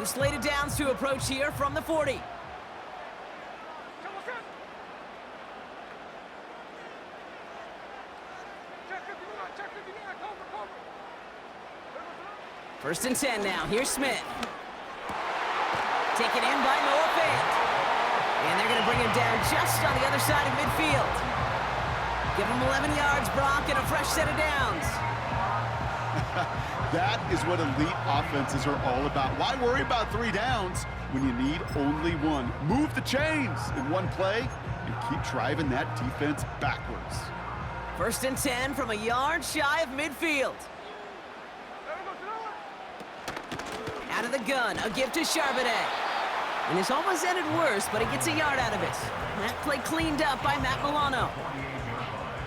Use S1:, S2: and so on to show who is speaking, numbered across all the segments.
S1: Two slated downs to approach here from the 40. First and 10 now. Here's Smith. Taken in by Noah Fant. And they're going to bring him down just on the other side of midfield. Give him 11 yards, Brock, and a fresh set of downs.
S2: That is what elite offenses are all about. Why worry about 3 downs when you need only one? Move the chains in one play and keep driving that defense backwards.
S1: First and 10 from a yard shy of midfield. Out of the gun, a give to Charbonnet. And this almost ended worse, but he gets a yard out of it. That play cleaned up by Matt Milano.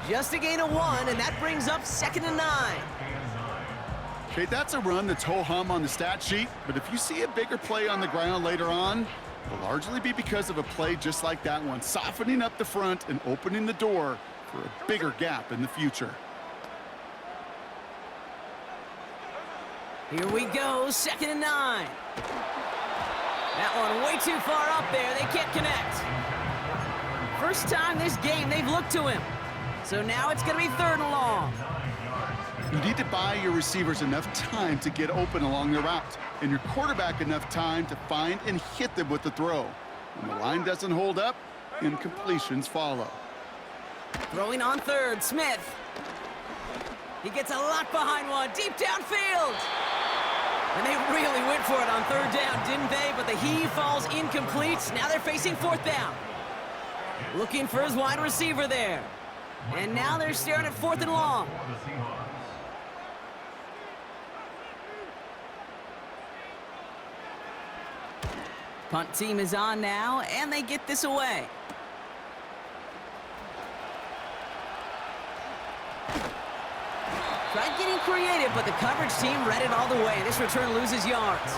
S1: Just a gain of 1, and that brings up 2nd and 9.
S2: Okay, that's a run that's ho-hum on the stat sheet, but if you see a bigger play on the ground later on, it'll largely be because of a play just like that one, softening up the front and opening the door for a bigger gap in the future.
S1: Here we go, 2nd and 9. That one way too far up there, they can't connect. First time this game they've looked to him. So now it's going to be 3rd and long.
S2: You need to buy your receivers enough time to get open along the route, and your quarterback enough time to find and hit them with the throw. When the line doesn't hold up, incompletions follow.
S1: Throwing on 3rd, Smith. He gets a lot behind one, deep downfield. And they really went for it on 3rd down, didn't they? But the heave falls incomplete. Now they're facing 4th down. Looking for his wide receiver there. And now they're staring at 4th and long. Punt team is on now, and they get this away. Tried getting creative, but the coverage team read it all the way. This return loses yards.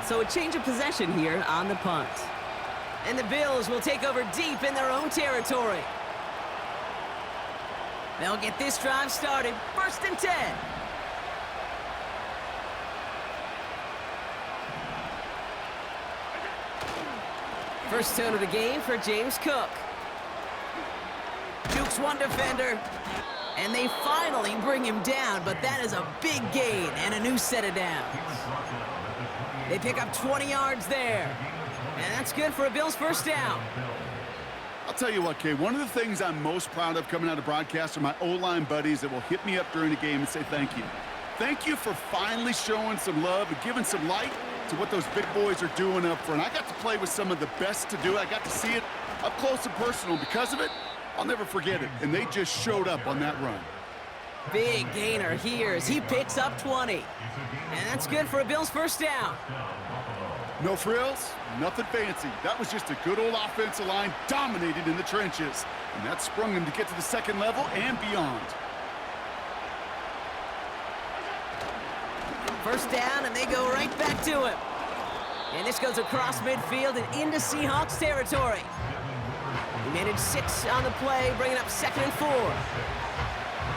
S1: So a change of possession here on the punt. And the Bills will take over deep in their own territory. They'll get this drive started. 1st and 10. First turn of the game for James Cook. Jukes one defender. And they finally bring him down, but that is a big gain and a new set of downs. They pick up 20 yards there. And that's good for a Bills 1st down.
S2: I'll tell you what, Kay, one of the things I'm most proud of coming out of broadcast are my O-line buddies that will hit me up during the game and say thank you. Thank you for finally showing some love and giving some light to what those big boys are doing up front. I got to play with some of the best to do it. I got to see it up close and personal. Because of it, I'll never forget it. And they just showed up on that run.
S1: Big gainer here as he picks up 20. And that's good for a Bills 1st down.
S2: No frills, nothing fancy. That was just a good old offensive line dominated in the trenches. And that sprung them to get to the 2nd level and beyond.
S1: 1st down, and they go right back to him. And this goes across midfield and into Seahawks territory. He managed 6 on the play, bringing up 2nd and 4.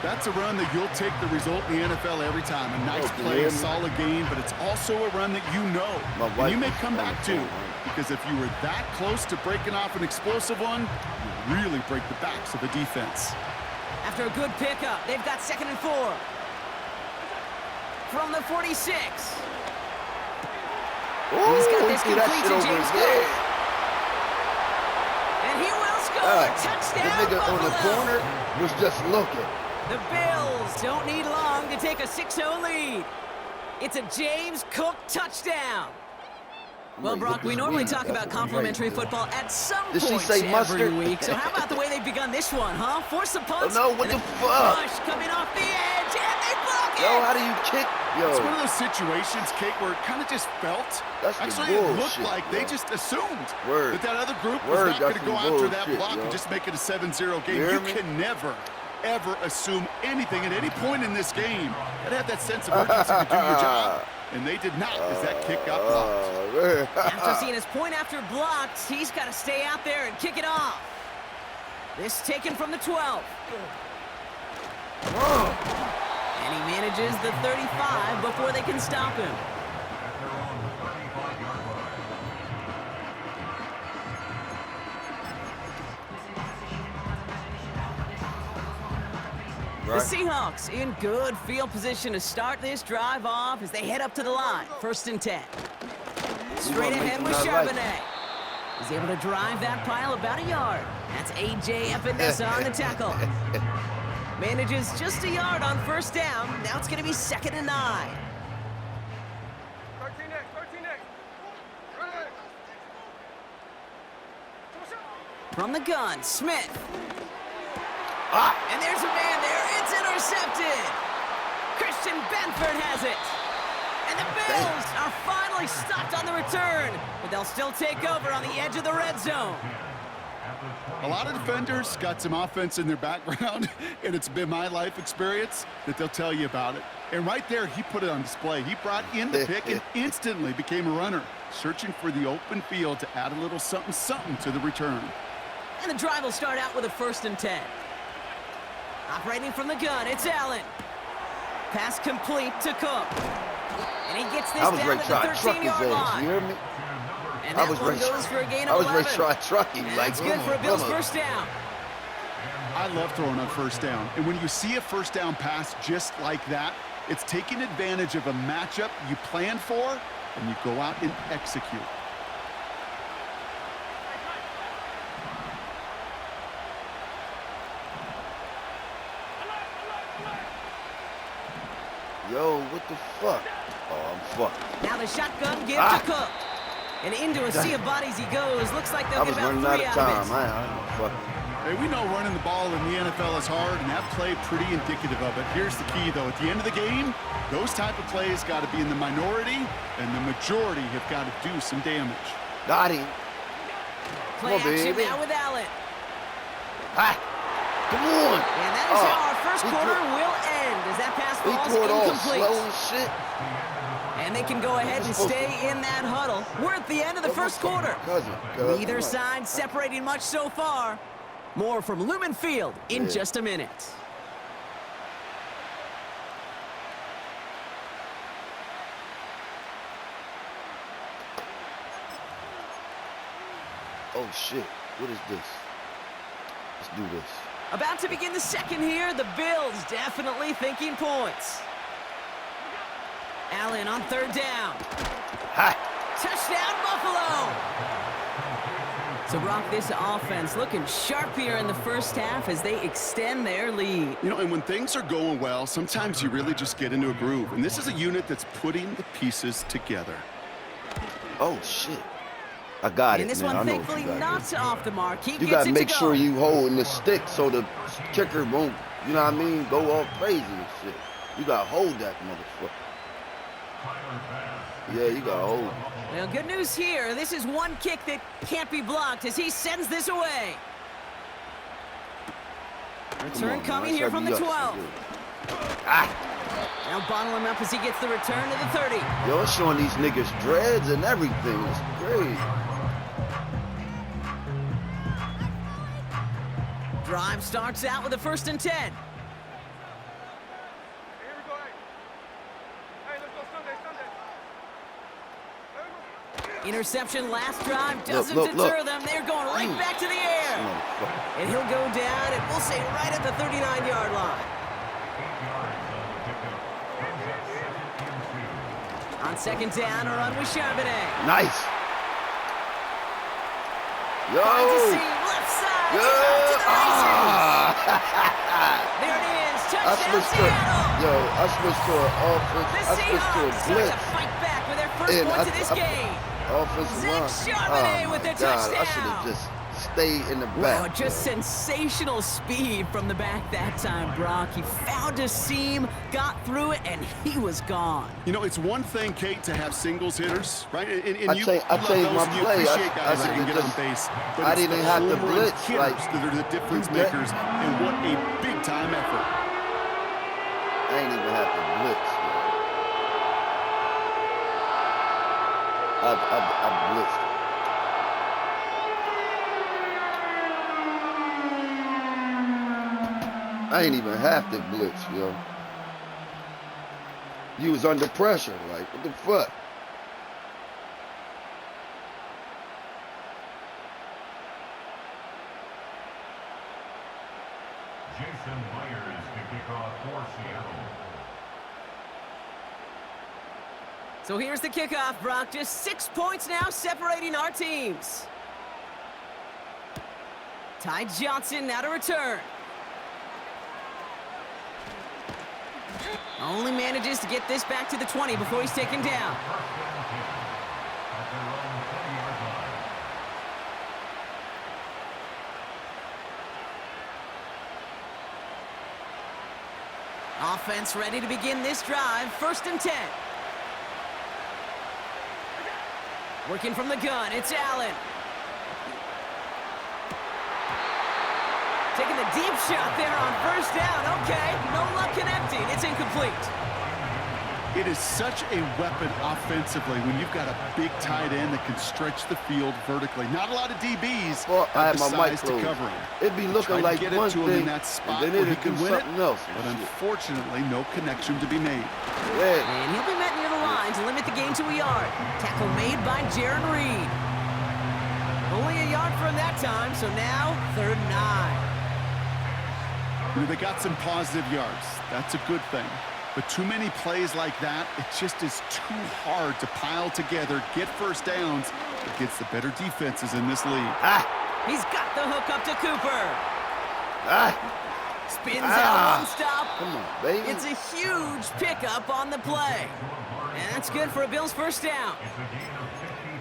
S2: That's a run that you'll take the result in the NFL every time. A nice play, a solid game, but it's also a run that you know. And you may come back to, because if you were that close to breaking off an explosive one, you really break the backs of the defense.
S1: After a good pickup, they've got 2nd and 4. From the 46.
S3: Ooh,
S1: he's got this complete to James Cook. And he will score. Touchdown,
S3: the nigga
S1: Buffalo.
S3: on the corner was just looking.
S1: The Bills don't need long to take a 6-0 lead. It's a James Cook touchdown. Well, Brock, we normally talk about complimentary football at some point every week. So how about the way they've begun this one, huh? Force some punts.
S3: Oh, no, what the fuck?
S1: Rush coming off the edge, and they block it.
S3: Yo, how do you kick? Yo.
S2: It's one of those situations, Kate, where it kind of just felt. Actually, it looked like they just assumed that other group was not going to go after that block and just make it a 7-0 game. You can never, ever assume anything at any point in this game. Gotta have that sense of urgency to do your job. And they did not, as that kick got blocked.
S1: After seeing his point after blocked, he's got to stay out there and kick it off. This taken from the 12. And he manages the 35 before they can stop him.
S3: right?
S1: The Seahawks in good field position to start this drive off as they head up to the line. 1st and 10. Straight ahead with Charbonnet. He's able to drive that pile about a yard. That's A.J. Epinesa on the tackle. Manages just a yard on 1st down. Now it's going to be 2nd and 9. From the gun, Smith. And there's a man there. It's intercepted. Christian Benford has it. And the Bills are finally stopped on the return, but they'll still take over on the edge of the red zone.
S2: A lot of defenders got some offense in their background, and it's been my life experience that they'll tell you about it. And right there, he put it on display. He brought in the pick and instantly became a runner, searching for the open field to add a little something to the return.
S1: And the drive will start out with a 1st and 10. Operating from the gun, it's Allen. Pass complete to Cook. And he gets this down to the 13-yard line.
S3: You hear me?
S1: And that one goes for a gain of 11.
S3: I was ready to try trucking.
S1: That's good for a Bills 1st down.
S2: I love throwing on 1st down. And when you see a 1st down pass just like that, it's taking advantage of a matchup you planned for, and you go out and execute.
S3: Yo, what the fuck? Oh, I'm fucked.
S1: Now the shotgun give to Cook. And into a sea of bodies he goes. Looks like they'll get about 3 out of it.
S3: I'm fucked.
S2: Hey, we know running the ball in the NFL is hard, and that play pretty indicative of it. Here's the key, though. At the end of the game, those type of plays got to be in the minority, and the majority have got to do some damage.
S3: Got him.
S1: Play action now with Allen.
S3: Come on.
S1: And that is how our 1st quarter will end as that pass falls incomplete.
S3: Slow shit.
S1: And they can go ahead and stay in that huddle. We're at the end of the 1st quarter. Neither side separating much so far. More from Lumen Field in just a minute.
S3: Oh, shit. What is this? Let's do this.
S1: About to begin the 2nd here. The Bills definitely thinking points. Allen on 3rd down. Touchdown, Buffalo! So, Brock, this offense looking sharp here in the 1st half as they extend their lead.
S2: You know, and when things are going well, sometimes you really just get into a groove. And this is a unit that's putting the pieces together.
S3: Oh, shit. I got it,
S1: and this
S3: man.
S1: one, thankfully, not off the mark. He
S3: you got to make sure you holding the stick so the kicker won't, you know what I mean, go all crazy and shit. You got to hold that motherfucker. Yeah, you got to hold it.
S1: Well, good news here. This is one kick that can't be blocked as he sends this away. Return coming here from the 12. Now bottle him up as he gets the return to the 30.
S3: Yo, it's showing these niggas dreads and everything. It's great.
S1: Drive starts out with a 1st and 10. Interception last drive doesn't deter them. They're going right back to the air. And he'll go down, and we'll say right at the 39-yard line. On 2nd down, a run with Charbonnet.
S3: Nice. Yo.
S1: Finds a seam, left side.
S3: Yo.
S1: To the there it is. Touchdown, Seattle.
S3: I switched to an offense.
S1: The Seahawks start to fight back with their 1st points of this game.
S3: Offensive
S1: Charbonnet with the touchdown.
S3: I should have just stayed in the back.
S1: Wow, just sensational speed from the back that time, Brock. He found a seam, got through it, and he was gone.
S2: You know, it's one thing, Kate, to have singles hitters, right? And
S3: I changed my play.
S2: Appreciate guys that can get on base. But
S3: I didn't have to blitz.
S2: Like, that are the difference makers, and what a big-time effort.
S3: I ain't even have to blitz. I blitzed. I ain't even have to blitz, yo. You was under pressure, like, what the fuck?
S4: Jason Myers to kick off for Seattle.
S1: So here's the kickoff, Brock. Just 6 points now separating our teams. Ty Johnson now to return. Only manages to get this back to the 20 before he's taken down. Offense ready to begin this drive. 1st and 10. Working from the gun, it's Allen. Taking the deep shot there on 1st down. Okay, no luck connecting. It's incomplete.
S2: It is such a weapon offensively when you've got a big tight end that can stretch the field vertically. Not a lot of DBs have the size to cover him.
S3: It'd be looking like
S2: get
S3: one
S2: it to him
S3: thing,
S2: in that spot
S3: and then
S2: where he
S3: it'd
S2: can
S3: do
S2: win it,
S3: something else.
S2: but unfortunately, no connection to be made.
S3: Yeah.
S1: And he'll be met near the line to limit the gain to a yard. Tackle made by Jaron Reed. Only a yard from that time, so now 3rd and 9.
S2: You know, they got some positive yards. That's a good thing. But too many plays like that, it just is too hard to pile together, get 1st downs against the better defenses in this league.
S1: He's got the hook up to Cooper. Spins
S3: Ah.
S1: out one stop.
S3: Come on, baby.
S1: It's a huge pickup on the play. And that's good for a Bills 1st down.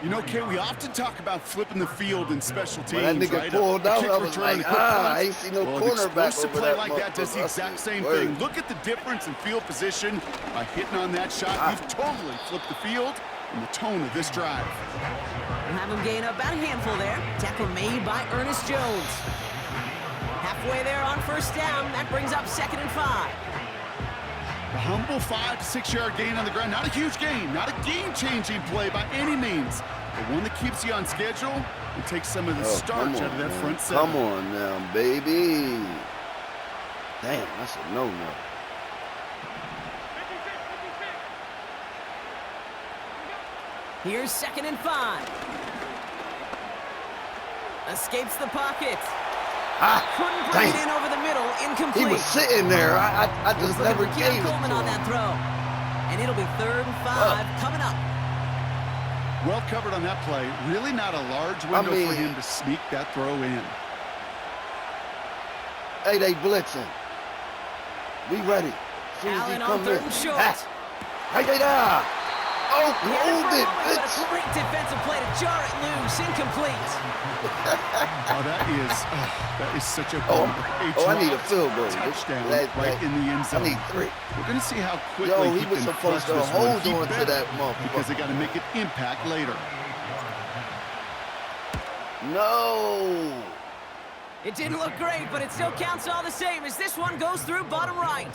S2: You know, Kay, we often talk about flipping the field in special teams,
S3: When that nigga
S2: right?
S3: pulled
S2: A
S3: out,
S2: kick
S3: I was
S2: return,
S3: like,
S2: a quick punt.
S3: I ain't seen no
S2: Well, an
S3: cornerback
S2: explosive
S3: over
S2: play
S3: that
S2: like that does the
S3: motherfucker.
S2: exact same
S3: Word.
S2: thing. Look at the difference in field position by hitting on that shot. You've totally flipped the field and the tone of this drive.
S1: We'll have him gain about a handful there. Tackle made by Ernest Jones. Halfway there on 1st down. That brings up 2nd and 5.
S2: A humble 5 to 6 yard gain on the ground. Not a huge gain, not a game-changing play by any means, but one that keeps you on schedule and takes some of the starch out of that front seven.
S3: Come on now, baby. Damn, that's a no-no.
S1: Here's 2nd and 5. Escapes the pocket. Couldn't bring it in over the middle. Incomplete.
S3: He was sitting there. I just
S1: Looking
S3: never
S1: for
S3: gave
S1: Keon
S3: it
S1: Coleman
S3: to
S1: on
S3: him.
S1: that throw. And it'll be 3rd and 5 coming up.
S2: Well covered on that play. Really not a large window for him to sneak that throw in.
S3: Hey, they blitzing. We ready. Soon as he
S1: Allen on
S3: come
S1: 3rd
S3: in.
S1: and short.
S3: Hey, they there. Oh,
S1: He had it for a
S3: hold it,
S1: moment, but
S3: bitch.
S1: a great defensive play to jar it loose. Incomplete.
S2: Oh, that is such a
S3: Oh,
S2: bummer.
S3: I need a field goal.
S2: Touchdown
S3: That-
S2: right in the end
S3: I
S2: zone.
S3: need 3.
S2: We're going to see how quickly
S3: Yo, he
S2: he
S3: was
S2: can
S3: supposed
S2: flush
S3: to
S2: this one.
S3: hold
S2: He
S3: on to
S2: better,
S3: that motherfucker.
S2: because they got to make an impact later.
S3: No.
S1: It didn't look great, but it still counts all the same as this one goes through bottom right.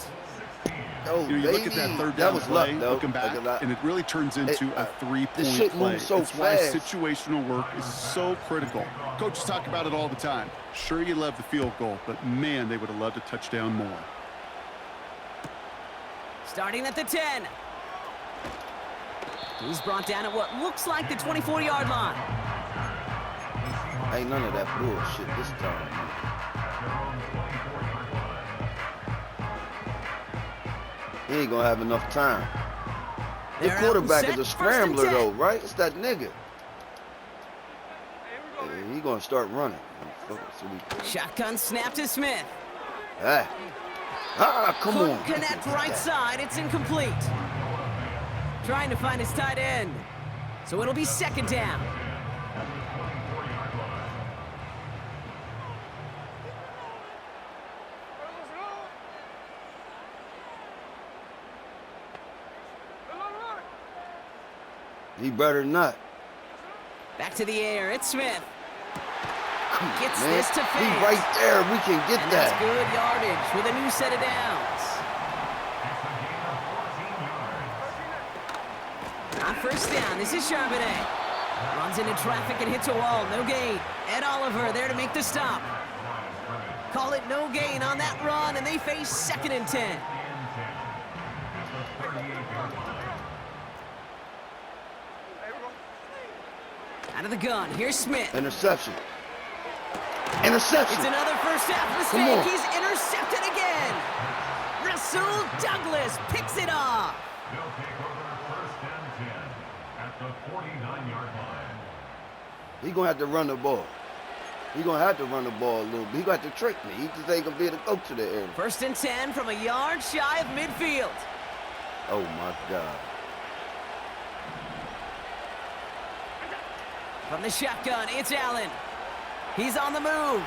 S3: Yo,
S2: You look at that 3rd down
S3: was
S2: play,
S3: luck, though.
S2: looking back, and it really turns into a
S3: this
S2: 3-point
S3: shit
S2: play.
S3: moves so
S2: That's why
S3: fast.
S2: situational work is so critical. Coaches talk about it all the time. Sure, you love the field goal, but man, they would have loved a touchdown more.
S1: Starting at the 10. He's brought down at what looks like the 24-yard line.
S3: Ain't none of that bullshit this time, man. He ain't gonna have enough time. The
S1: They're out
S3: quarterback
S1: and
S3: is a
S1: set, 1st and
S3: scrambler,
S1: 10.
S3: though, right? It's that nigga. Yeah, he gonna start running.
S1: Shotgun snap to Smith.
S3: Come
S1: Couldn't
S3: on.
S1: connect right side. It's incomplete. Trying to find his tight end. So it'll be 2nd down.
S3: He better not.
S1: Back to the air. It's Smith.
S3: Come on,
S1: Gets
S3: man.
S1: this to
S3: He
S1: fans.
S3: right there. We can get
S1: And that's
S3: that.
S1: good yardage with a new set of downs. On 1st down, this is Charbonnet. Runs into traffic and hits a wall. No gain. Ed Oliver there to make the stop. Call it no gain on that run, and they face 2nd and 10. Out of the gun, here's Smith.
S3: Interception. Interception.
S1: It's another first half
S3: Come
S1: mistake.
S3: on.
S1: He's intercepted again. Rasul Douglas picks it off.
S4: They'll take over first and 10 at the 49-yard line.
S3: He gonna have to run the ball. He gonna have to run the ball a little bit. He gonna have to trick me. He just ain't gonna be able to go to the area.
S1: First and 10 from a yard shy of midfield.
S3: Oh my God.
S1: From the shotgun, it's Allen. He's on the move.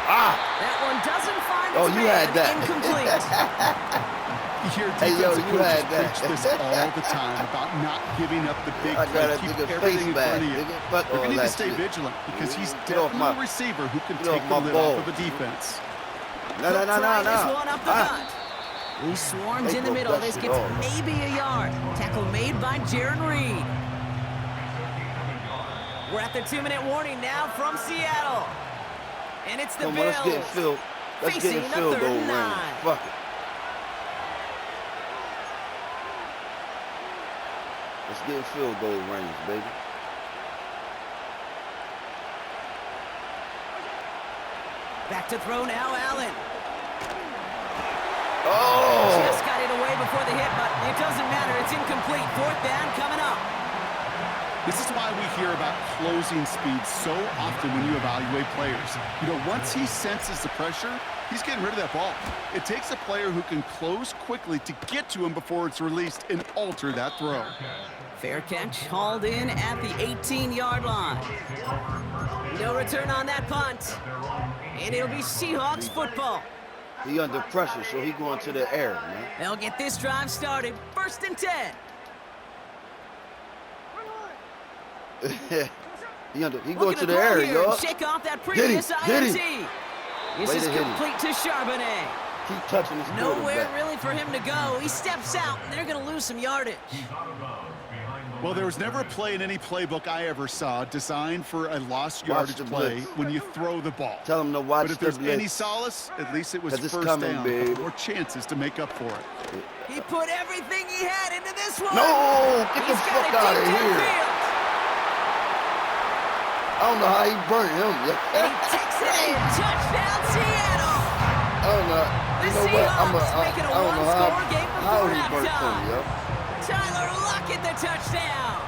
S3: Ah!
S1: That one doesn't find
S3: Oh,
S1: its
S3: you
S1: man.
S3: had that.
S1: Incomplete.
S2: You hear
S3: Hey, yo,
S2: defensive
S3: you had
S2: coaches
S3: that.
S2: preach this all the time about not giving up the big
S3: I
S2: play.
S3: got a
S2: Keep
S3: nigga
S2: everything
S3: face
S2: in
S3: back,
S2: front of you.
S3: nigga. Fuck
S2: You're
S3: all
S2: going to need to
S3: that
S2: stay
S3: shit.
S2: vigilant because he's
S3: Get off
S2: definitely a
S3: my-
S2: receiver who can
S3: get off
S2: take
S3: my
S2: the lid
S3: ball.
S2: off of a defense.
S3: No.
S1: Try this one up the
S3: Ah.
S1: gut. He swarms
S3: They
S1: in the
S3: broke
S1: middle.
S3: that
S1: This
S3: shit
S1: gets
S3: off.
S1: maybe a yard. Tackle made by Jaron Reed. We're at the 2-minute warning now from Seattle. And it's the
S3: Come on, let's get in
S1: Bills
S3: field. Let's get
S1: facing
S3: in
S1: the
S3: field
S1: third
S3: goal
S1: and
S3: range.
S1: 9.
S3: Fuck it. Let's get in field goal range, baby.
S1: Back to throw now, Allen.
S3: Oh!
S1: Just got it away before the hit, but it doesn't matter. It's incomplete. Fourth down coming up.
S2: This is why we hear about closing speed so often when you evaluate players. You know, once he senses the pressure, he's getting rid of that ball. It takes a player who can close quickly to get to him before it's released and alter that throw.
S1: Fair catch, hauled in at the 18-yard line. No return on that punt. And it'll be Seahawks football.
S3: He under pressure, so he going to the air, man.
S1: They'll get this drive started. First and 10.
S3: he going
S1: Looking
S3: to the air,
S1: here.
S3: y'all.
S1: Shake off that
S3: Hit him,
S1: previous
S3: hit him.
S1: INT. This
S3: Way
S1: is
S3: to hit him.
S1: complete to Charbonnet.
S3: Keep touching his
S1: Nowhere
S3: quarterback.
S1: really for him to go. He steps out, and they're going to lose some yardage.
S2: Well, there was never a play in any playbook I ever saw designed for a lost
S3: Watch
S2: yardage
S3: the
S2: play
S3: blitz.
S2: when you throw the ball.
S3: Tell him to watch
S2: But if
S3: the
S2: there's any
S3: blitz.
S2: solace, at least it was
S3: 'Cause it's
S2: first
S3: coming,
S2: down.
S3: babe.
S2: More chances to make up for it.
S1: He put everything he had into this one.
S3: No! Get the
S1: He's got
S3: fuck
S1: it
S3: out of
S1: deep
S3: here.
S1: downfield.
S3: I don't know how he burnt him.
S1: And he takes it in. Touchdown, Seattle.
S3: I don't know. You
S1: The
S3: know what?
S1: Seahawks make it a
S3: I don't know
S1: one-score game
S3: how
S1: before
S3: he burnt
S1: halftime.
S3: him, yo.
S1: Tyler Lockett, the touchdown.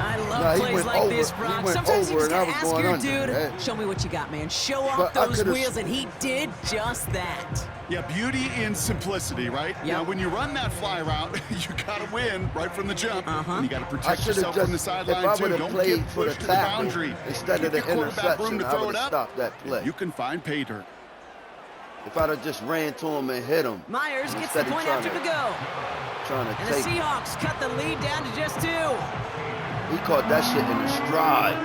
S1: I love
S3: Nah, he
S1: plays
S3: went
S1: like
S3: over.
S1: this,
S3: He
S1: Brock.
S3: went
S1: Sometimes you
S3: over
S1: just
S3: and I
S1: gotta
S3: was
S1: ask
S3: going
S1: your
S3: under,
S1: dude,
S3: man.
S1: show me what you got, man. Show off
S3: But I
S1: those
S3: could've-
S1: wheels, and he did just that.
S2: Yeah, beauty in simplicity, right?
S1: Yep.
S2: Now, when you run that fly route, you got to win right from the jump. And you got to
S3: I
S2: protect
S3: should
S2: yourself
S3: have
S2: from the
S3: just, if
S2: sideline,
S3: I
S2: too.
S3: would have
S2: Don't
S3: played
S2: get
S3: for the
S2: pushed to the
S3: tackle
S2: boundary.
S3: instead
S2: Give
S3: of the
S2: your quarterback room
S3: interception,
S2: to
S3: I
S2: throw
S3: would
S2: it
S3: have
S2: up.
S3: stopped that play.
S2: You can find pay dirt.
S3: If I'd have just ran to him and hit him.
S1: Myers gets the
S3: instead of
S1: point
S3: trying
S1: after the go.
S3: Trying to
S1: And the
S3: take.
S1: Seahawks cut the lead down to just 2.
S3: He caught that shit in his stride.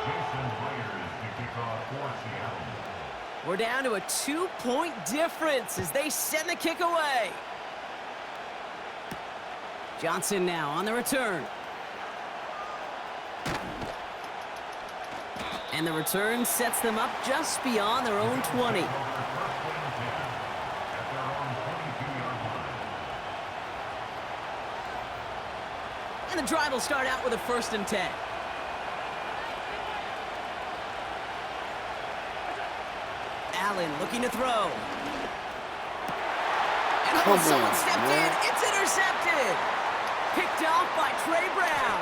S4: Jason Myers to kick off for Seattle.
S1: We're down to a 2-point difference as they send the kick away. Johnson now on the return. And the return sets them up just beyond their own 20. And the drive will start out with a first and 10. Allen looking to throw. And
S3: Come
S1: someone
S3: on,
S1: stepped
S3: man.
S1: in. It's intercepted. Picked off by Trey Brown.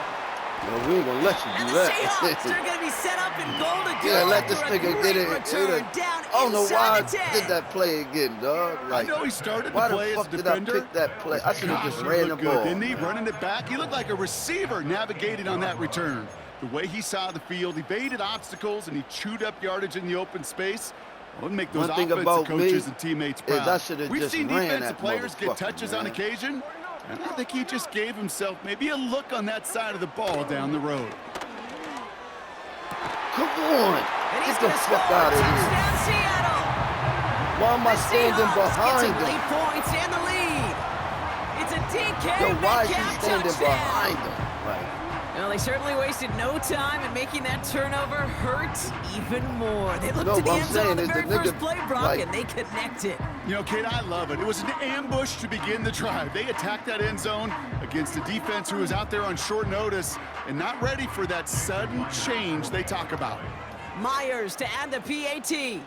S3: No, we ain't gonna let you
S1: And
S3: do
S1: the
S3: that.
S1: Seahawks are going to be set up in goal to go.
S3: Yeah, let this
S1: after a
S3: nigga
S1: great
S3: get it.
S1: return down
S3: I don't know why
S1: inside the 10.
S3: I did that play again, dog.
S2: I
S3: Like,
S2: know he started
S3: why
S2: the play
S3: the
S2: as
S3: fuck
S2: a
S3: did I
S2: defender.
S3: pick that play? I should have
S2: Gosh,
S3: just
S2: he
S3: ran the
S2: looked
S3: ball.
S2: good, didn't he?
S3: man.
S2: Running it back. He looked like a receiver navigating on that return. The way he saw the field, he baited obstacles, and he chewed up yardage in the open space. Well, it'll make those
S3: One thing
S2: offensive
S3: about
S2: coaches
S3: me
S2: and teammates
S3: is
S2: proud.
S3: I should've
S2: We've
S3: just
S2: seen
S3: ran
S2: defensive
S3: that
S2: players get
S3: motherfucker,
S2: touches on
S3: man.
S2: occasion, and I think he just gave himself maybe a look on that side of the ball down the road.
S3: Come on.
S1: And he's
S3: Get the
S1: gonna
S3: fuck
S1: score.
S3: out of here.
S1: Touchdown, Seattle.
S3: Why am I
S1: The
S3: standing
S1: Seahawks
S3: behind
S1: get some
S3: him?
S1: late points and the lead. It's a DK
S3: Yo, why is he
S1: Metcalf
S3: standing
S1: touchdown.
S3: behind him? Like,
S1: Well, they certainly wasted no time in making that turnover hurt even more. They looked
S3: No,
S1: to the
S3: what I'm
S1: end zone on
S3: saying
S1: the
S3: is
S1: very
S3: the nigga,
S1: first play, Brock,
S3: like-
S1: and they connected.
S2: You know, Kate, I love it. It was an ambush to begin the drive. They attacked that end zone against a defense who was out there on short notice and not ready for that sudden change they talk about.
S1: Myers to add the PAT.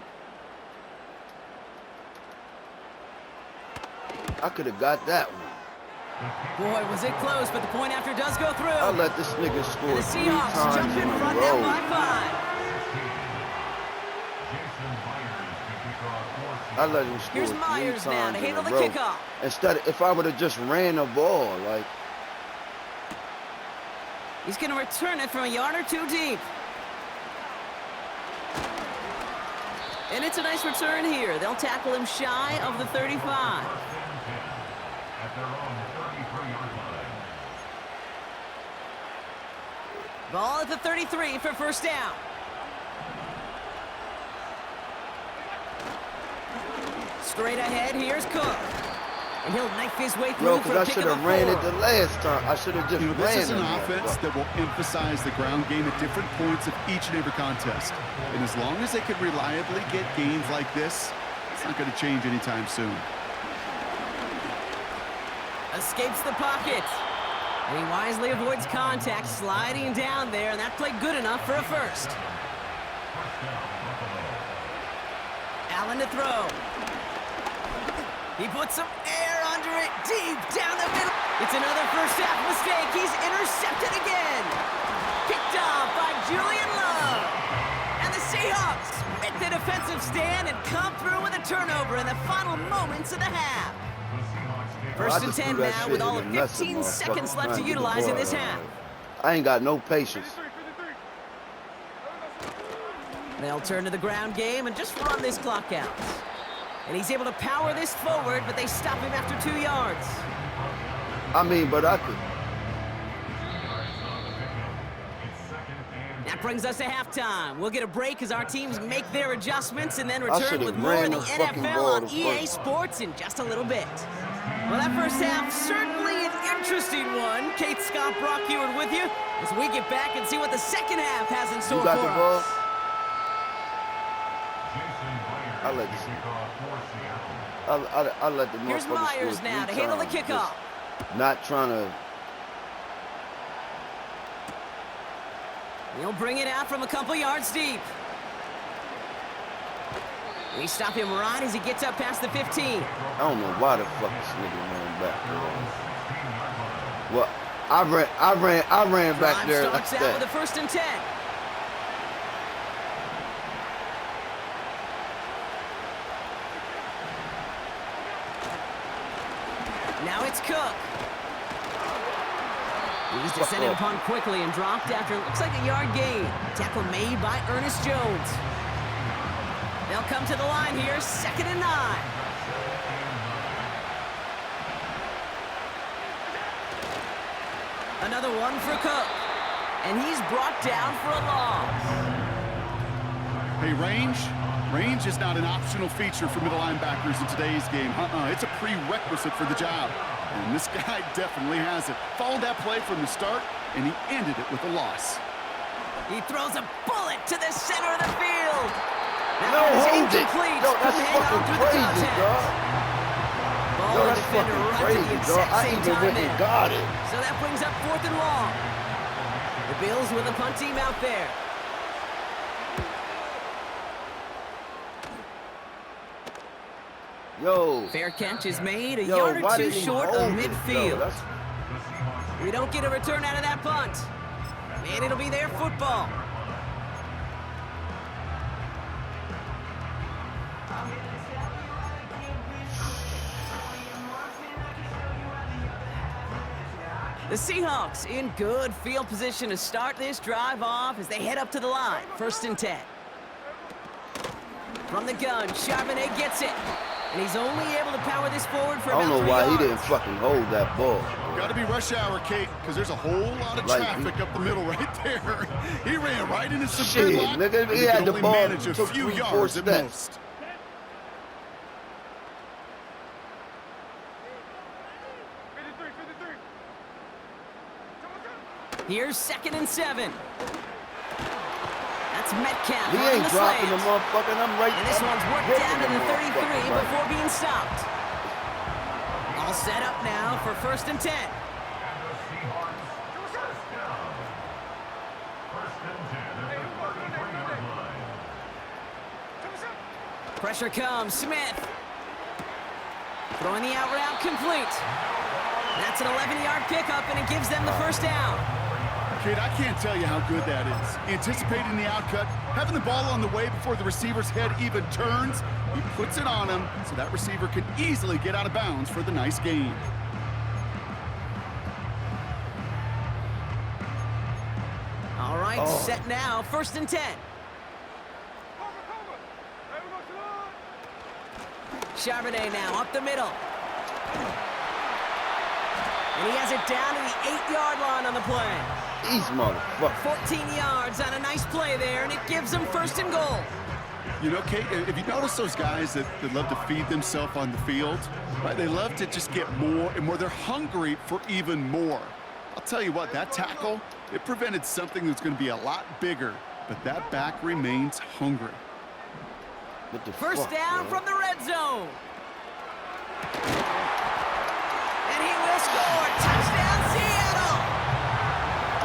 S3: I could have got that one.
S1: Boy, was it close, but the point after does go through.
S3: I let this nigga score
S1: And the
S3: 3
S1: Seahawks
S3: times
S1: jump in
S3: in a
S1: front now
S3: row.
S1: by 5.
S3: I let him score
S1: Here's
S3: 3
S1: Myers now
S3: times
S1: to
S3: in a
S1: handle the
S3: row.
S1: kickoff.
S3: Instead of, if I would have just ran the ball, like,
S1: He's going to return it from a yard or 2 deep. And it's a nice return here. They'll tackle him shy of the 35.
S4: At their own 33-yard line.
S1: Ball at the 33 for first down. Straight ahead, here's Cook. And he'll knife his way through
S3: bro,
S1: for
S3: because
S1: a
S3: I
S1: pick of
S3: should
S1: the
S3: have ran it
S1: 4.
S3: the last time. I should have just
S2: You know,
S3: ran
S2: this is an
S3: it.
S2: offense that will emphasize the ground game at different points of each and every contest. And as long as they can reliably get gains like this, it's not going to change anytime soon.
S1: Escapes the pocket. And he wisely avoids contact, sliding down there, and that played good enough for a first. Allen to throw. He puts some air under it, deep down the middle. It's another first half mistake. He's intercepted again. Picked off by Julian Love. And the Seahawks make the defensive stand and come through with a turnover in the final moments of the half. First and 10 now with all of 15 seconds left to utilize in this half.
S3: I ain't got no patience.
S1: They'll turn to the ground game and just run this clock out. And he's able to power this forward, but they stop him after 2 yards.
S3: I mean, but I could.
S1: That brings us to halftime. We'll get a break as our teams make their adjustments and then return
S3: should've
S1: with more
S3: ran
S1: of the
S3: the fucking
S1: NFL
S3: ball
S1: on
S3: the
S1: EA
S3: first.
S1: Sports in just a little bit. Well, that first half, certainly an interesting one. Kate Scott, Brock Ewart with you as we get back and see what the second half has in store
S3: You got
S1: for
S3: the ball?
S1: us.
S3: I let this. I let the
S1: Here's
S3: motherfucker
S1: Myers
S3: score
S1: now
S3: 3
S1: to handle the
S3: times.
S1: kickoff.
S3: Just not trying to.
S1: He'll bring it out from a couple yards deep. We stop him right as he gets up past the 15.
S3: I don't know why the fuck this nigga ran back there. Well, I ran back
S1: Drive
S3: there like
S1: starts out with a
S3: that.
S1: first and 10. Now it's Cook. He's descended upon quickly and dropped after looks like a yard gain. Tackle made by Ernest Jones. They'll come to the line here, 2nd and 9. Another one for Cook. And he's brought down for a loss.
S2: Hey, range is not an optional feature for middle linebackers in today's game. It's a prerequisite for the job. And this guy definitely has it. Followed that play from the start, and he ended it with a loss.
S1: He throws a bullet to the center of the field.
S3: No,
S1: That is
S3: hold it.
S1: incomplete.
S3: Yo, that's
S1: Couldn't hang on
S3: fucking
S1: through the
S3: crazy,
S1: contact.
S3: dog.
S1: Ball
S3: Yo,
S1: and
S3: that's
S1: defender
S3: fucking
S1: runs at the
S3: crazy, dog.
S1: exact
S3: I
S1: same
S3: even
S1: time
S3: went and
S1: there.
S3: got it.
S1: So that brings up 4th and long. The Bills with a punt team out there.
S3: Yo.
S1: Fair catch is made, a
S3: Yo,
S1: yard or
S3: why
S1: 2
S3: didn't he
S1: short
S3: hold
S1: of
S3: it,
S1: midfield.
S3: though? That's-
S1: We don't get a return out of that punt. And it'll be their football. The Seahawks in good field position to start this drive off as they head up to the line. 1st and 10. From the gun, Charbonnet gets it. And he's only able to power this forward for
S3: I
S1: about
S3: don't know
S1: 3
S3: why
S1: yards.
S3: he didn't fucking hold that ball.
S2: Got to be rush hour, Kate, because there's a whole lot of
S3: Like,
S2: traffic up the middle right there. He ran right into some
S3: Shit,
S2: gridlock,
S3: nigga,
S2: and
S3: he
S2: he
S3: had
S2: could
S3: the
S2: only
S3: ball,
S2: manage a
S3: took
S2: few
S3: 3-4
S2: yards at
S3: steps.
S2: most.
S1: Here's 2nd and 7. That's It's Metcalf
S3: He
S1: running
S3: ain't
S1: the
S3: dropping the
S1: slant.
S3: motherfucker, and I'm right.
S1: And this
S3: I'm
S1: one's worked
S3: ripping
S1: down to the
S3: motherfucker,
S1: 33
S3: right?
S1: before being stopped. All set up now for 1st and 10.
S4: And the Seahawks first down. 1st and 10 at the 33-yard line.
S1: Pressure comes. Smith. Throwing the out route complete. That's an 11-yard pickup, and it gives them the 1st down.
S2: Kid, I can't tell you how good that is. Anticipating the outcut, having the ball on the way before the receiver's head even turns, he puts it on him so that receiver can easily get out of bounds for the nice gain.
S1: All right, set now, 1st and 10. Charbonnet now up the middle. And he has it down to the 8-yard line on the play.
S3: These motherfuckers.
S1: 14 yards on a nice play there, and it gives them 1st and goal.
S2: You know, Kate, if you notice those guys that love to feed themselves on the field, right? They love to just get more and more. They're hungry for even more. I'll tell you what, that tackle, it prevented something that's going to be a lot bigger, but that back remains hungry.
S3: What the
S1: 1st
S3: fuck,
S1: down
S3: man?
S1: from the red zone. And he will score. Touchdown, Seattle.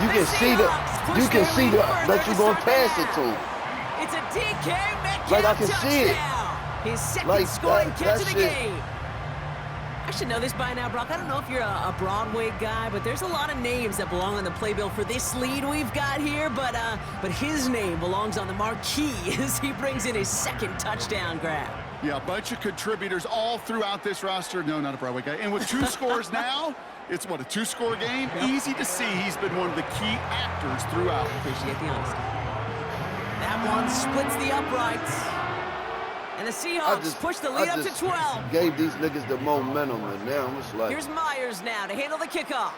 S3: You can see that you're going to pass it to him.
S1: It's a DK Metcalf
S3: Like I can see it.
S1: touchdown. His second
S3: Like
S1: scoring
S3: that
S1: catch of the
S3: shit.
S1: game. I should know this by now, Brock. I don't know if you're a Broadway guy, but there's a lot of names that belong on the playbill for this lead we've got here. But his name belongs on the marquee as he brings in his 2nd touchdown grab.
S2: Yeah, a bunch of contributors all throughout this roster. No, not a Broadway guy. And with 2 scores now, it's what, a 2-score game?
S1: Yep.
S2: Easy to see he's been one of the key actors throughout.
S1: Appreciate the honesty. That one splits the uprights. And the Seahawks push the lead up to 12.
S3: Gave these niggas the momentum, and now it's like.
S1: Here's Myers now to handle the kickoff.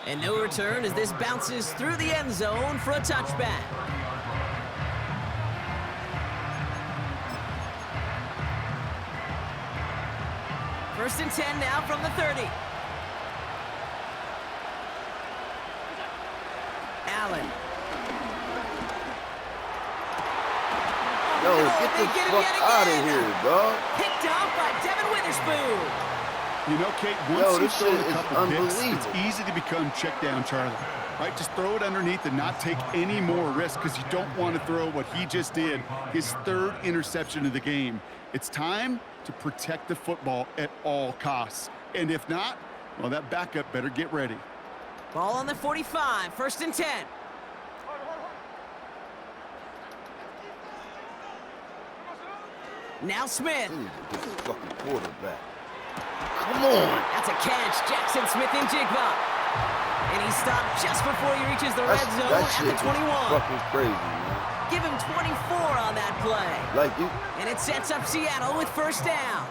S1: And no return as this bounces through the end zone for a touchback. First and 10 now from the 30. Allen.
S3: Yo, get the fuck out of here, dog.
S1: Picked off by Devin Witherspoon.
S2: You know, Kate,
S3: Yo,
S2: once you
S3: this
S2: throw
S3: shit
S2: a
S3: is
S2: couple picks, it's
S3: unbelievable.
S2: easy to become check down Charlie. Right? Just throw it underneath and not take any more risk because you don't want to throw what he just did, his 3rd interception of the game. It's time to protect the football at all costs. And if not, well, that backup better get ready.
S1: Ball on the 45, 1st and 10. Now Smith.
S3: This is fucking quarterback. Come on.
S1: That's a catch. Jackson Smith in Jigba. And he stopped just before he reaches the red zone
S3: That
S1: at
S3: shit
S1: the
S3: is
S1: 21.
S3: fucking crazy, man.
S1: Give him 24 on that play.
S3: Like you.
S1: And it sets up Seattle with 1st down.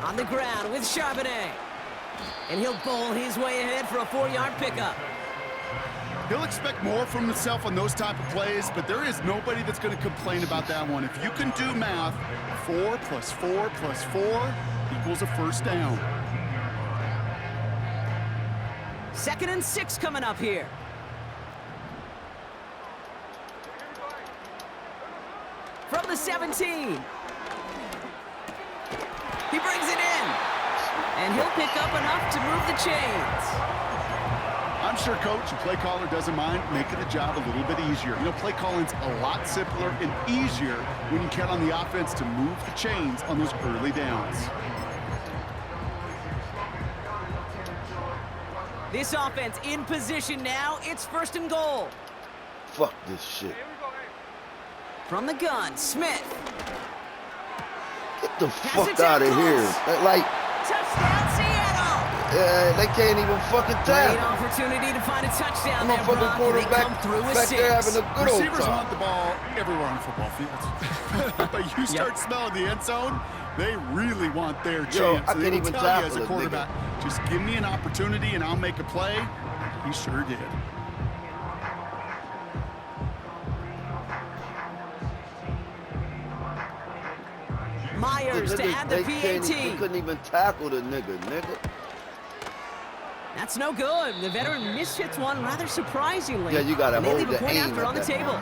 S1: On the ground with Charbonnet. And he'll bowl his way ahead for a 4-yard pickup.
S2: He'll expect more from himself on those type of plays, but there is nobody that's going to complain about that one. If you can do math, 4 + 4 + 4 equals a 1st down.
S1: 2nd and 6 coming up here. From the 17. He brings it in. And he'll pick up enough to move the chains.
S2: I'm sure coach and play caller doesn't mind making the job a little bit easier. You know, play calling's a lot simpler and easier when you count on the offense to move the chains on those early downs.
S1: This offense in position now. It's 1st and goal.
S3: Fuck this shit.
S1: From the gun, Smith.
S3: Get the
S1: Has it
S3: fuck out of
S1: down
S3: here.
S1: close.
S3: Like,
S1: Touchdown, Seattle.
S3: they can't even fucking
S1: Great
S3: tackle.
S1: opportunity to find a touchdown there,
S3: Motherfucking
S1: Brock. And they
S3: quarterback
S1: come through with
S3: back
S1: 6.
S3: there having a good old
S2: Receivers
S3: time.
S2: want the ball everywhere on football fields. But you start smelling the end zone, they really want their chance.
S3: Yo, I
S2: They
S3: can't
S2: will
S3: even
S2: tell you
S3: tackle
S2: as a
S3: a
S2: quarterback, just give me an opportunity and I'll make a play. He sure did.
S1: Myers to add the PAT.
S3: He couldn't even tackle the nigga.
S1: That's no good. The veteran mishits one rather surprisingly.
S3: Yeah, you gotta
S1: and they
S3: hold
S1: leave a
S3: the
S1: point
S3: aim
S1: after
S3: at
S1: on the
S3: that
S1: table.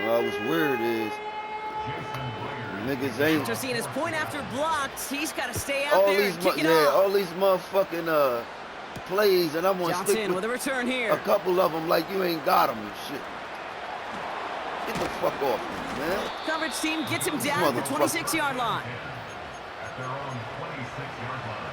S3: Well, what's weird is niggas ain't
S1: After seeing his point after blocked, he's got to stay out there and kick it off.
S3: all these motherfucking plays, and I'm gonna stick
S1: Johnson with a return here.
S3: a couple of them like you ain't got them and shit. Get the fuck off me, man.
S1: Coverage team gets him down at the 26-yard line.
S4: At their own 26-yard line.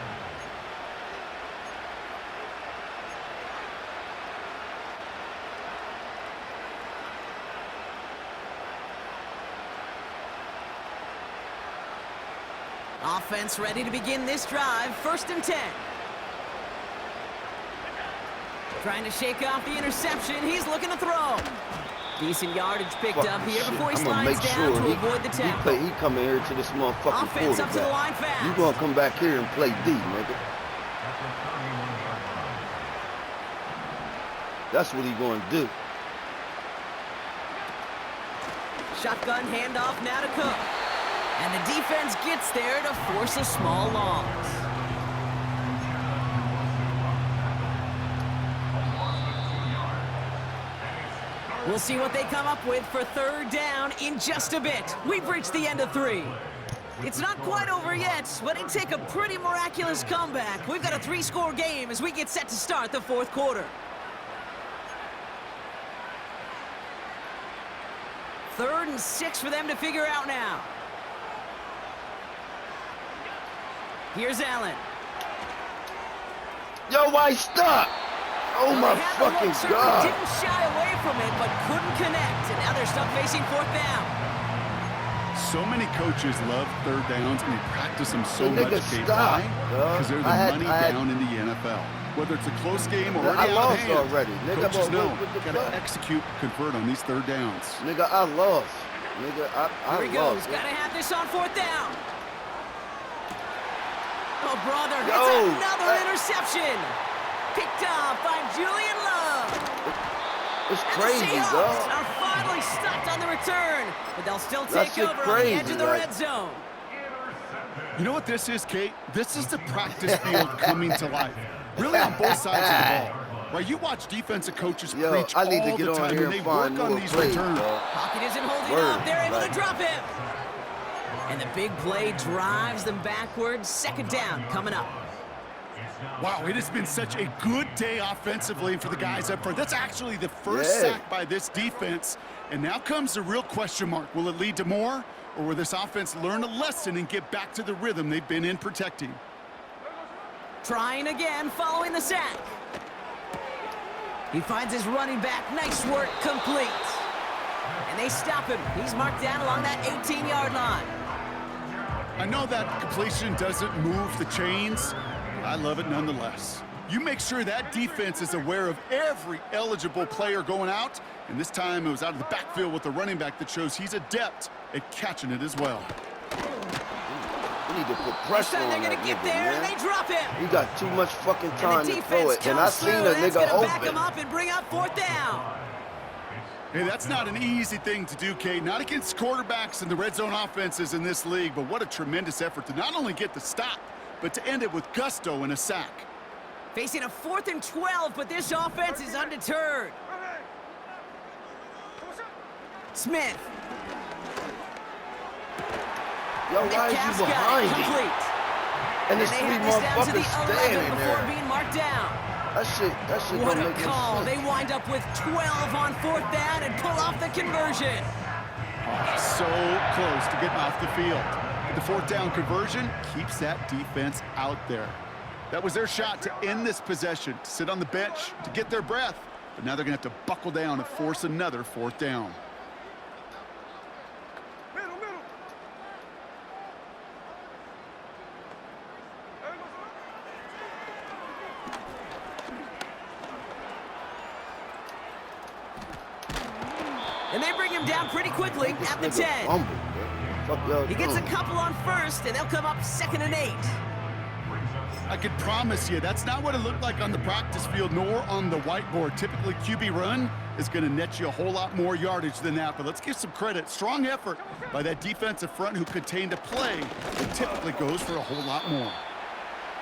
S1: Offense ready to begin this drive. 1st and 10. Trying to shake off the interception. He's looking to throw. Decent yardage picked up here before he slides down to avoid the tackle.
S3: He coming here to this motherfucking
S1: Offense up to the
S3: quarterback.
S1: line fast.
S3: You gonna come back here and play D, nigga. That's what he gonna do.
S1: Shotgun handoff now to Cook. And the defense gets there to force a small loss. We'll see what they come up with for 3rd down in just a bit. We've reached the end of 3. It's not quite over yet, but it'd take a pretty miraculous comeback. We've got a 3-score game as we get set to start the 4th quarter. 3rd and 6 for them to figure out now. Here's Allen.
S3: Yo, why stop? Oh my fucking God.
S1: Didn't shy away from it, but couldn't connect. And now they're stuck facing 4th down.
S2: So many coaches love 3rd downs, and they practice them so much.
S3: Stop,
S2: because they're the money down in the NFL. Whether it's a close game or
S3: I lost
S2: hand,
S3: already. Nigga,
S2: coaches know
S3: gotta
S2: execute, convert on these 3rd downs.
S3: Nigga, I lost. Nigga, I
S1: Here he
S3: lost.
S1: goes. Gotta have this on 4th down. Oh, brother,
S3: Yo,
S1: it's another interception. Picked up by Julian Love.
S3: It's
S1: And
S3: crazy,
S1: the Seahawks
S3: dog.
S1: are finally stopped on the return, but they'll still take
S3: shit
S1: over on the edge
S3: crazy,
S1: of the
S3: like-
S1: red zone.
S2: You know what this is, Kate? This is the practice field coming to life. Really on both sides of the ball. Right, you watch defensive coaches preach
S3: I need to
S2: all
S3: get
S2: the
S3: on
S2: time,
S3: here
S2: and they
S3: and
S2: work
S3: find
S2: on
S3: more
S2: these
S3: plays,
S2: returns.
S3: dog.
S1: Pocket isn't holding
S3: Word,
S1: up. They're able
S3: right.
S1: to drop him. And the big play drives them backwards. 2nd down coming up.
S2: Wow, it has been such a good day offensively for the guys up front. That's actually the first sack by this defense. And now comes the real question mark. Will it lead to more? Or will this offense learn a lesson and get back to the rhythm they've been in protecting?
S1: Trying again following the sack. He finds his running back. Nice work, complete. And they stop him. He's marked down along that 18-yard line.
S2: I know that completion doesn't move the chains. I love it nonetheless. You make sure that defense is aware of every eligible player going out, and this time it was out of the backfield with the running back that shows he's adept at catching it as well.
S3: We need to put
S1: This
S3: pressure
S1: time
S3: on
S1: they're
S3: that
S1: gonna get
S3: nigga,
S1: there, and
S3: man.
S1: they drop him.
S3: He got too much fucking
S1: And
S3: time
S1: the
S3: to throw
S1: defense
S3: it, and I
S1: comes
S3: seen
S1: through,
S3: a
S1: and that's
S3: nigga
S1: gonna back him
S3: open.
S1: up and bring up 4th down.
S2: Hey, that's not an easy thing to do, Kate. Not against quarterbacks and the red zone offenses in this league, but what a tremendous effort to not only get the stop, but to end it with gusto and a sack.
S1: Facing a 4th and 12, but this offense is undeterred. Smith.
S3: Yo, why is
S1: Metcalf's
S3: you
S1: got it,
S3: behind me?
S1: complete.
S3: And there's
S1: they
S3: 3
S1: have this down to the
S3: motherfuckers
S1: 11
S3: standing
S1: before
S3: there.
S1: being marked down.
S3: That shit
S1: What
S3: don't
S1: a
S3: make no
S1: call.
S3: sense.
S1: They wind up with 12 on 4th down and pull off the conversion.
S2: So close to getting off the field. But the 4th down conversion keeps that defense out there. That was their shot to end this possession, to sit on the bench, to get their breath. But now they're going to have to buckle down and force another 4th down.
S1: And they bring him down pretty quickly at the 10.
S3: Fumble, man. Fuck y'all
S1: He gets a
S3: doing?
S1: couple on 1st, and they'll come up 2nd and 8.
S2: I can promise you that's not what it looked like on the practice field nor on the whiteboard. Typically QB run, is going to net you a whole lot more yardage than that. But let's give some credit. Strong effort by that defensive front who contained a play that typically goes for a whole lot more.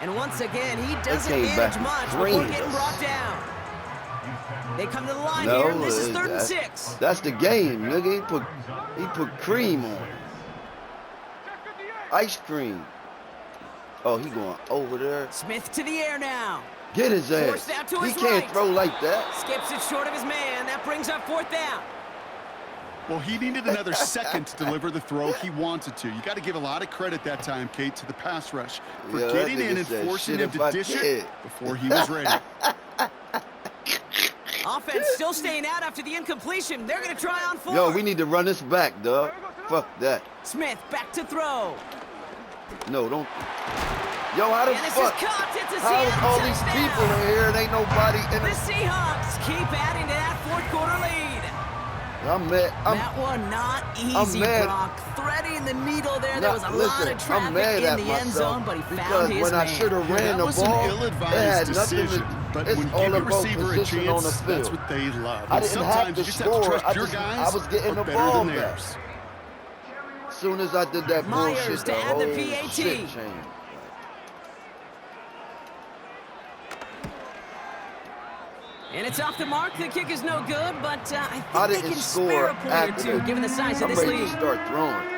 S1: And once again, he doesn't manage much before getting brought down. They come to the line here, and this is 3rd and 6.
S3: That's the game, nigga. He put cream on it. Ice cream. Oh, he going over there.
S1: Smith to the air now.
S3: Get his ass.
S1: Forced out to
S3: He
S1: his
S3: can't
S1: right.
S3: throw like that.
S1: Skips it short of his man. That brings up 4th down.
S2: Well, he needed another second to deliver the throw he wanted to. You got to give a lot of credit that time, Kate, to the pass rush for getting in and forcing him to dish it before he was ready.
S1: Offense still staying out after the incompletion. They're going to try on 4.
S3: Yo, we need to run this back, dog. Fuck that.
S1: Smith back to throw.
S3: No, don't. Yo, how the
S1: And this
S3: fuck?
S1: is caught. It's a
S3: How is
S1: Seattle
S3: all these
S1: touchdown.
S3: people in here and ain't nobody in
S1: The
S3: it?
S1: Seahawks keep adding to that 4th quarter lead.
S3: I'm mad.
S1: That one not easy,
S3: mad.
S1: Brock. Threading the needle there. There was a lot of
S3: I'm mad
S1: traffic in
S3: at
S1: the end zone,
S3: myself
S1: but he found
S3: because
S1: his
S3: when I
S1: man.
S3: should have ran the
S2: That was an
S3: ball, it
S2: ill-advised
S3: had nothing
S2: decision,
S3: to.
S2: but
S3: It's
S2: when you
S3: all
S2: give a
S3: about
S2: receiver a
S3: position on the
S2: chance,
S3: field.
S2: that's what they love.
S3: I
S2: And
S3: didn't have
S2: sometimes
S3: to
S2: you just have to
S3: score.
S2: trust your guys
S3: I was getting the
S2: are better
S3: ball
S2: than
S3: back.
S2: theirs.
S3: As soon as I did that
S1: Myers
S3: bullshit,
S1: to
S3: the
S1: add the
S3: whole
S1: PAT.
S3: shit changed.
S1: And it's off the mark. The kick is no good, but I think
S3: I
S1: they
S3: didn't
S1: can
S3: score
S1: spare a point or
S3: after
S1: two,
S3: that.
S1: given the size of
S3: I'm
S1: this
S3: ready to
S1: lead.
S3: start throwing.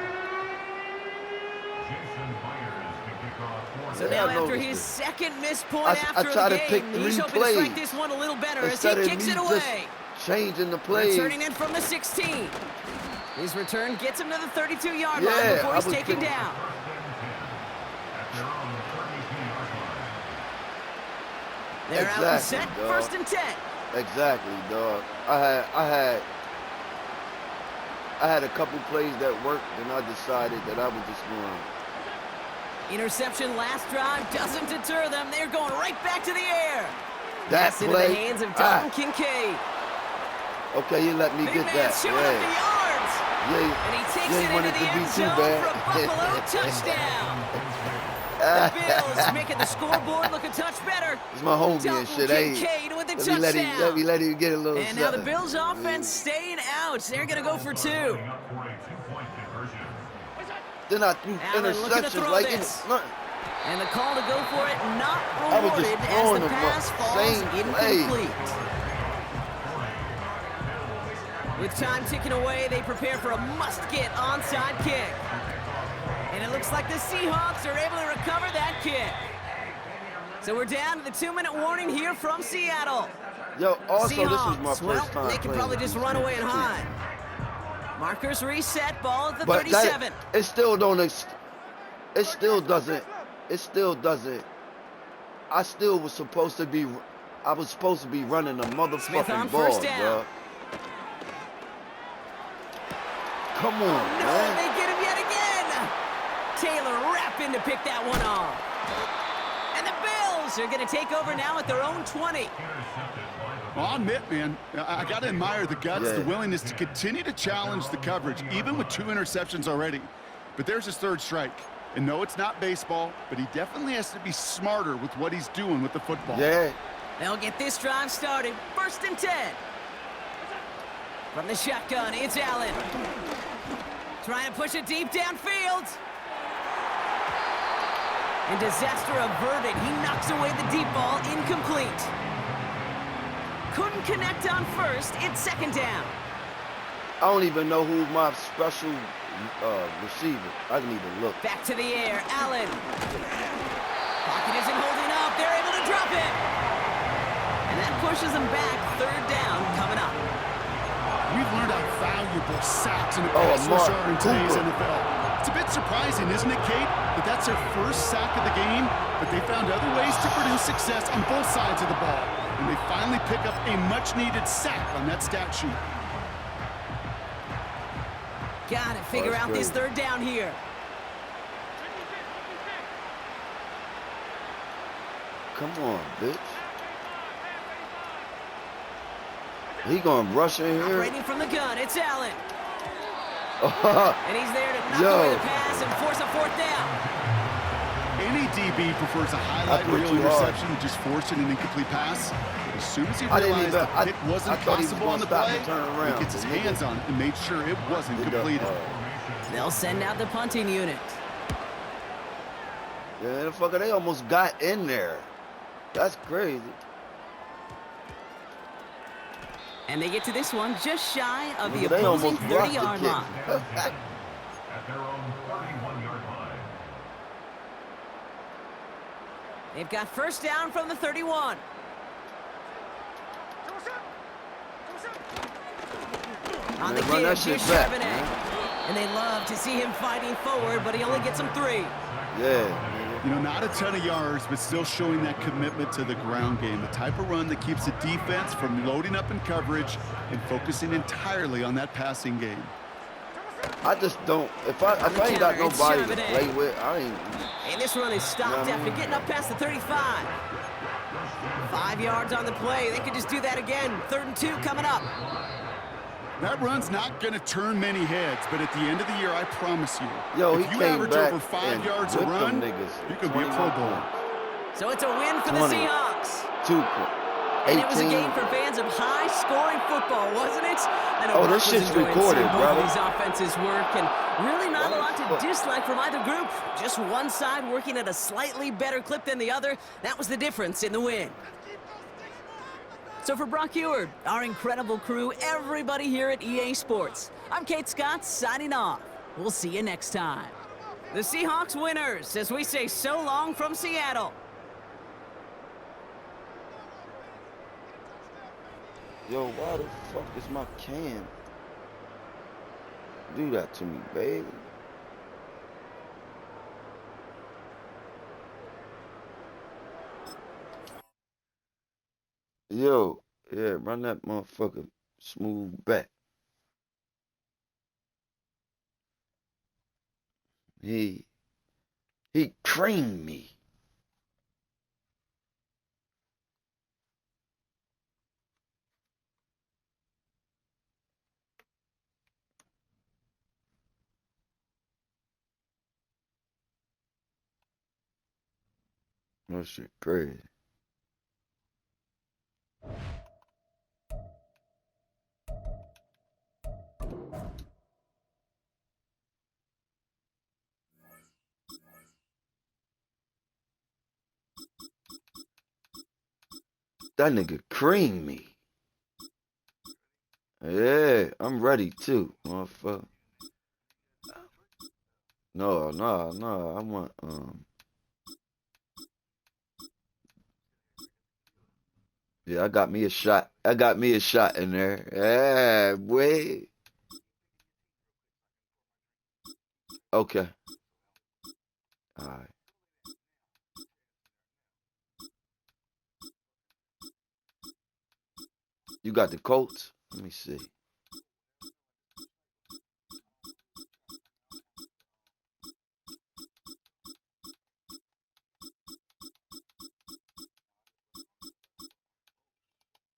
S1: So
S3: Yeah,
S1: now
S3: I
S1: after
S3: noticed
S1: his
S3: it.
S1: second missed point
S3: I
S1: after
S3: try
S1: the
S3: to pick
S1: game, he's
S3: 3
S1: hoping to strike
S3: plays.
S1: this one a little better as
S3: Instead
S1: he
S3: of
S1: kicks
S3: me
S1: it
S3: just
S1: away.
S3: changing the plays.
S1: Returning in from the 16. His return gets him to the 32-yard line
S3: Yeah,
S1: before
S3: I
S1: he's
S3: was
S1: taken
S3: thinking-
S1: down. They're out and set,
S3: Exactly, dog.
S1: 1st and 10.
S3: Exactly, dog. I had a couple plays that worked, and I decided that I was just going.
S1: Interception last drive doesn't deter them. They're going right back to the air.
S3: That
S1: Pass into
S3: play.
S1: the hands of Dalton Kincaid.
S3: Okay, you let me
S1: Big
S3: get
S1: man
S3: that.
S1: shooting up the yards.
S3: Yeah.
S1: And he takes
S3: You
S1: it
S3: ain't want
S1: into
S3: it
S1: the
S3: to be
S1: end
S3: too
S1: zone
S3: bad.
S1: for a Buffalo touchdown. The Bills making the scoreboard look a touch better.
S3: It's my homie and
S1: Dalton
S3: shit. Hey,
S1: Kincaid with the
S3: let
S1: touchdown.
S3: me let him get a little
S1: And now the
S3: something.
S1: Bills offense staying out. They're going to go for 2.
S3: Then I threw
S1: Allen looking to
S3: interceptions
S1: throw
S3: like
S1: this.
S3: it's not.
S1: And the call to go for it not
S3: I was just
S1: rewarded as
S3: throwing
S1: the
S3: the
S1: pass falls
S3: same play.
S1: incomplete. With time ticking away, they prepare for a must-get onside kick. And it looks like the Seahawks are able to recover that kick. So we're down to the 2-minute warning here from Seattle.
S3: Yo, also
S1: Seahawks,
S3: this is my first
S1: well,
S3: time
S1: they can
S3: playing
S1: probably
S3: with
S1: just
S3: these
S1: run away and
S3: niggas, too.
S1: hide. Markers reset, ball at the
S3: But
S1: 37.
S3: it still don't. It still doesn't. It still doesn't. I still was supposed to be. I was supposed to be running a
S1: Smith on
S3: motherfucking
S1: first
S3: ball,
S1: down.
S3: bro. Come on,
S1: No,
S3: man.
S1: they get him yet again. Taylor rapping to pick that one off. And the Bills are going to take over now at their own 20.
S2: Well, I'll admit, man, I got to admire the guts, the willingness to continue to challenge the coverage, even with 2 interceptions already. But there's his 3rd strike. And no, it's not baseball, but he definitely has to be smarter with what he's doing with the football.
S3: Yeah.
S1: They'll get this drive started. 1st and 10. From the shotgun, it's Allen. Trying to push it deep downfield. And disaster averted. He knocks away the deep ball, incomplete. Couldn't connect on 1st. It's 2nd down.
S3: I don't even know who's my special receiver. I didn't even look.
S1: Back to the air, Allen. Pocket isn't holding up. They're able to drop it. And that pushes them back. 3rd down coming up.
S2: We've learned how valuable sacks and
S3: Oh,
S2: pass rush
S3: Mark
S2: are in today's
S3: Cooper.
S2: NFL. It's a bit surprising, isn't it, Kate, that that's their 1st sack of the game, but they found other ways to produce success on both sides of the ball, and they finally pick up a much-needed sack on that stat sheet.
S1: Got to figure out this 3rd down here.
S3: Come on, bitch. He gonna rush in here.
S1: Operating from the gun, it's Allen. And he's there to knock away the pass and force a 4th down.
S2: Any DB prefers a highlight
S3: threw it
S2: reel
S3: too hard.
S2: interception to just forcing an incomplete pass. But as soon as he
S3: I didn't
S2: realized
S3: even-
S2: the pick wasn't
S3: I thought he was
S2: possible on
S3: gonna
S2: the
S3: stop
S2: play,
S3: and turn around,
S2: he gets his
S3: the nigga.
S2: hands on it and made sure it wasn't completed.
S1: They'll send out the punting unit.
S3: Yeah, the fucker, they almost got in there. That's crazy.
S1: And they get to this one just shy of the
S3: Nigga, they
S1: opposing
S3: almost blocked the
S1: 30-yard
S3: kick.
S1: line.
S4: At their own 31-yard line.
S1: They've got first down from the 31. On the
S3: Man, run that
S1: give, here's
S3: shit back,
S1: Charbonnet.
S3: man.
S1: And they love to see him fighting forward, but he only gets him 3.
S3: Yeah,
S2: You know, not a ton of yards, but still showing that commitment to the ground game. The type of run that keeps the defense from loading up in coverage and focusing entirely on that passing game.
S3: I just don't. If I ain't got
S1: Counter, it's
S3: nobody to
S1: Charbonnet.
S3: play with, I ain't.
S1: And this run is stopped
S3: Yeah.
S1: after getting up past the 35. 5 yards on the play. They could just do that again. 3rd and 2 coming up.
S2: That run's not going to turn many heads, but at the end of the year, I promise you,
S3: Yo,
S2: if
S3: he
S2: you
S3: came
S2: average
S3: back
S2: over 5
S3: and
S2: yards a
S3: whipped
S2: run,
S3: them niggas.
S2: you could be a Pro
S3: 21
S2: Bowler.
S3: points.
S1: So it's a win for the
S3: 20.
S1: Seahawks.
S3: 2 points.
S1: And it was a
S3: 18.
S1: game for fans of high-scoring football, wasn't it? I know
S3: Oh,
S1: Mark
S3: this
S1: was
S3: shit's
S1: enjoying
S3: recorded,
S1: seeing both
S3: brother.
S1: of these offenses work, and really not a lot to
S3: Fuck.
S1: dislike from either group. Just one side working at a slightly better clip than the other. That was the difference in the win. So for Brock Heward, our incredible crew, everybody here at EA Sports, I'm Kate Scott signing off. We'll see you next time. The Seahawks winners, as we say so long from Seattle.
S3: Yo, why the fuck is my cam? Do that to me, baby. Yo, yeah, run that motherfucker smooth back. He creamed me. That shit crazy. That nigga creamed me. Yeah, I'm ready too, motherfucker. No, I want yeah, I got me a shot. I got me a shot in there. Yeah, boy. Okay. All right. You got the Colts? Let me see.